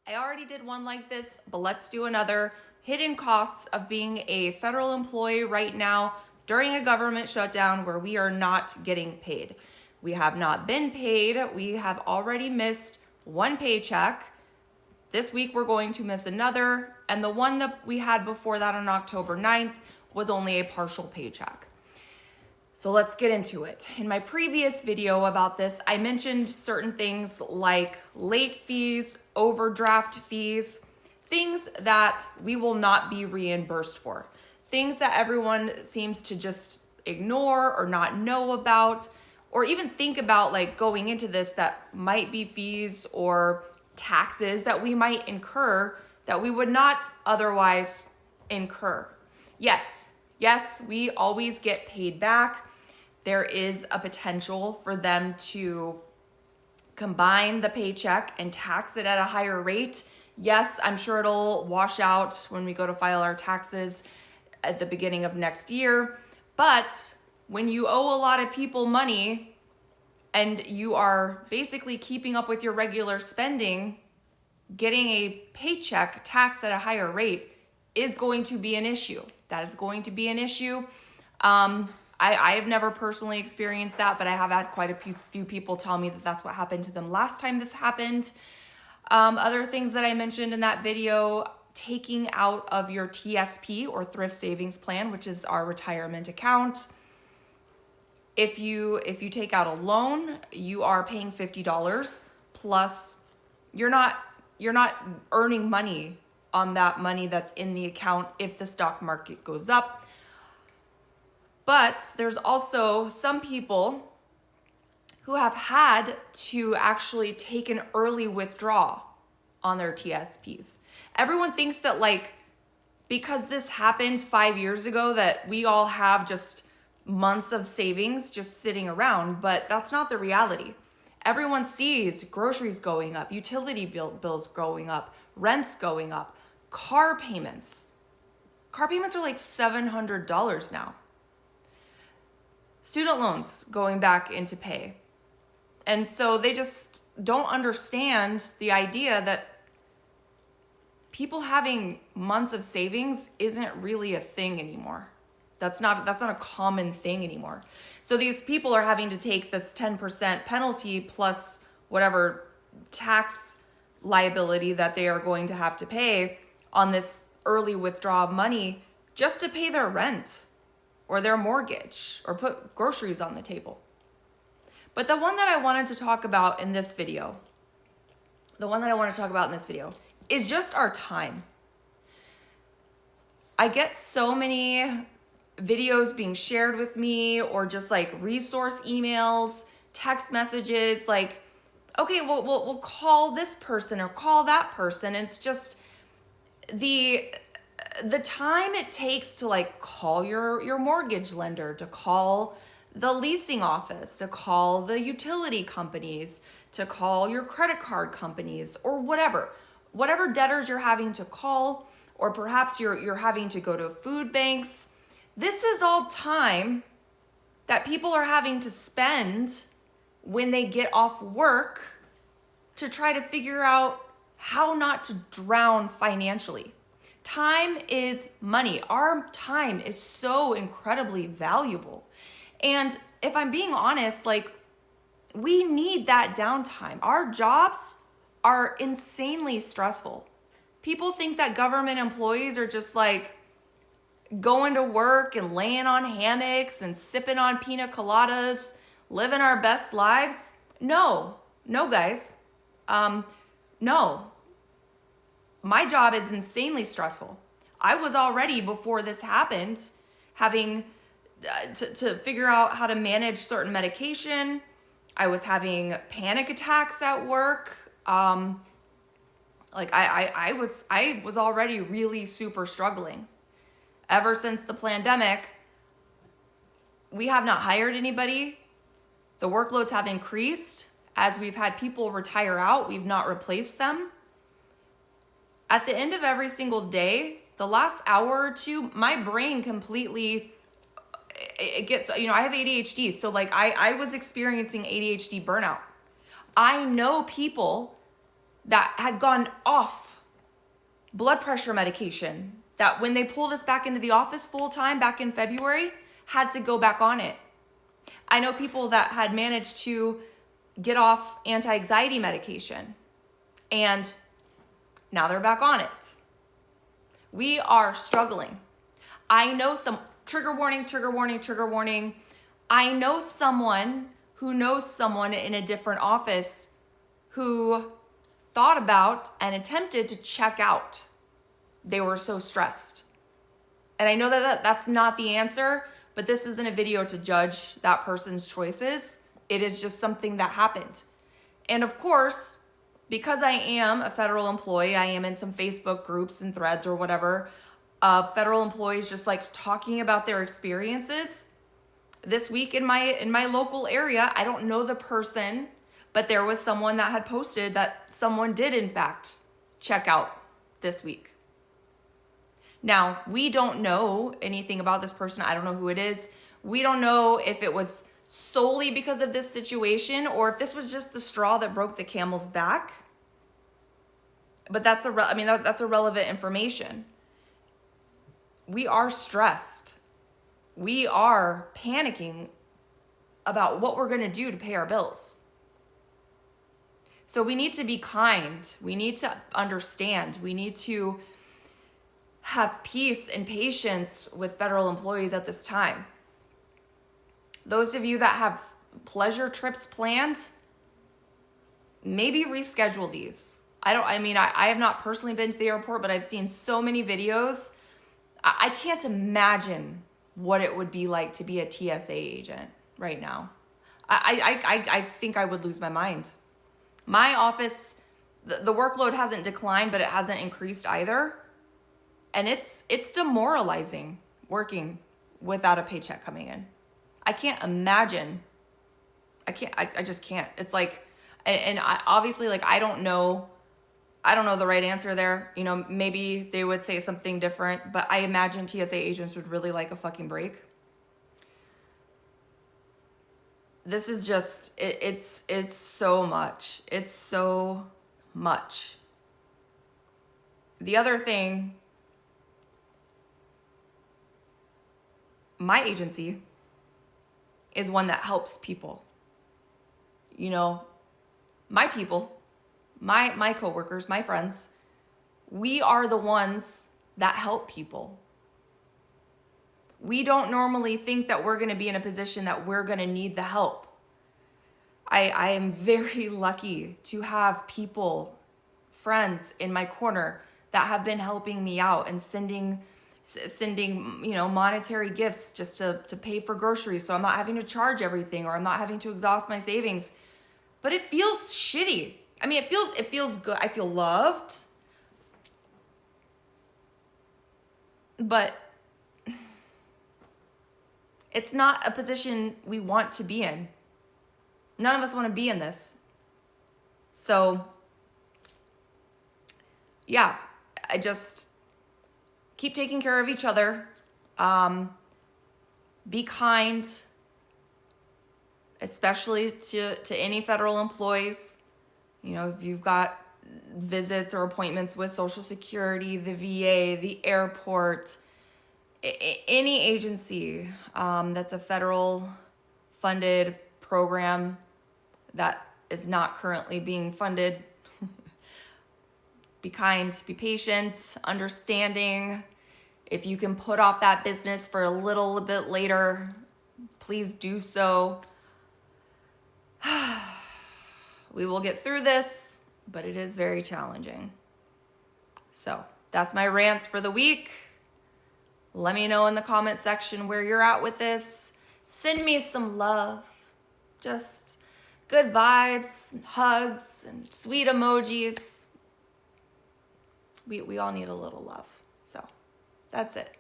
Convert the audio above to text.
I already did one like this, but let's do another. Hidden costs of being a federal employee right now during a government shutdown where we are not getting paid. We have not been paid. We have already missed one paycheck. This week we're going to miss another. And the one that we had before that on October 9th was only a partial paycheck. So let's get into it. In my previous video about this, I mentioned certain things like late fees, overdraft fees, things that we will not be reimbursed for, things that everyone seems to just ignore or not know about, or even think about like going into this that might be fees or taxes that we might incur that we would not otherwise incur. Yes, we always get paid back. There is a potential for them to combine the paycheck and tax it at a higher rate. Yes, I'm sure it'll wash out when we go to file our taxes at the beginning of next year. But when you owe a lot of people money and you are basically keeping up with your regular spending, getting a paycheck taxed at a higher rate is going to be an issue. That is going to be an issue. I have never personally experienced that, but I have had quite a few people tell me that that's what happened to them last time this happened. Other things that I mentioned in that video, taking out of your TSP or thrift savings plan, which is our retirement account. If you take out a loan, you are paying $50 plus you're not earning money on that money that's in the account if the stock market goes up. But there's also some people who have had to actually take an early withdrawal on their TSPs. Everyone thinks that like, because this happened 5 years ago, that we all have just months of savings just sitting around, but that's not the reality. Everyone sees groceries going up, utility bills going up, rents going up, car payments. Car payments are like $700 now. Student loans going back into pay. And so they just don't understand the idea that people having months of savings isn't really a thing anymore. That's not a common thing anymore. So these people are having to take this 10% penalty plus whatever tax liability that they are going to have to pay on this early withdrawal of money just to pay their rent or their mortgage or put groceries on the table. But the one that I wanted to talk about in this video, is just our time. I get so many videos being shared with me or just like resource emails, text messages like, okay, we'll call this person or call that person. And it's just the time it takes to like call your mortgage lender, to call the leasing office, to call the utility companies, to call your credit card companies or whatever debtors you're having to call, or perhaps you're having to go to food banks. This is all time that people are having to spend when they get off work to try to figure out how not to drown financially. Time is money. Our time is so incredibly valuable. And if I'm being honest, like, we need that downtime. Our jobs are insanely stressful. People think that government employees are just like going to work and laying on hammocks and sipping on pina coladas, living our best lives. No, guys. No. My job is insanely stressful. I was already, before this happened, having to figure out how to manage certain medication. I was having panic attacks at work. I was already really super struggling. Ever since the pandemic, we have not hired anybody. The workloads have increased. As we've had people retire out, we've not replaced them. At the end of every single day, the last hour or two, my brain completely, it gets, I have ADHD. So like I was experiencing ADHD burnout. I know people that had gone off blood pressure medication, that when they pulled us back into the office full time back in February, had to go back on it. I know people that had managed to get off anti-anxiety medication and now they're back on it. We are struggling. I know some, trigger warning, trigger warning, trigger warning. I know someone who knows someone in a different office who thought about and attempted to check out. They were so stressed. And I know that that's not the answer, but this isn't a video to judge that person's choices. It is just something that happened. And of course, because I am a federal employee, I am in some Facebook groups and threads or whatever, federal employees just like talking about their experiences. This week in my local area, I don't know the person, but there was someone that had posted that someone did in fact check out this week. Now, we don't know anything about this person. I don't know who it is. We don't know if it was solely because of this situation or if this was just the straw that broke the camel's back. But that's irrelevant information. We are stressed. We are panicking about what we're going to do to pay our bills. So we need to be kind. We need to understand. We need to have peace and patience with federal employees at this time. Those of you that have pleasure trips planned, maybe reschedule these. I have not personally been to the airport, but I've seen so many videos. I can't imagine what it would be like to be a TSA agent right now. I think I would lose my mind. My office, the workload hasn't declined, but it hasn't increased either. And it's demoralizing working without a paycheck coming in. I can't imagine. I just can't. It's like, and I obviously, like, I don't know the right answer there. You know, maybe they would say something different, but I imagine TSA agents would really like a fucking break. This is just, it's so much. It's so much. The other thing, my agency is one that helps people. You know, my people, my coworkers, my friends, we are the ones that help people. We don't normally think that we're going to be in a position that we're going to need the help. I am very lucky to have people, friends in my corner that have been helping me out and sending, you know, monetary gifts just to pay for groceries, so I'm not having to charge everything, or I'm not having to exhaust my savings. But it feels shitty. I mean, it feels good. I feel loved. But it's not a position we want to be in. None of us want to be in this. So, yeah, I just keep taking care of each other. Be kind, especially to any federal employees. You know, if you've got visits or appointments with Social Security, the VA, the airport, any agency that's a federal funded program that is not currently being funded, be kind, be patient, understanding. If you can put off that business for a little bit later, please do so. We will get through this, but it is very challenging. So that's my rants for the week. Let me know in the comment section where you're at with this. Send me some love. Just good vibes, and hugs, and sweet emojis. We all need a little love. So that's it.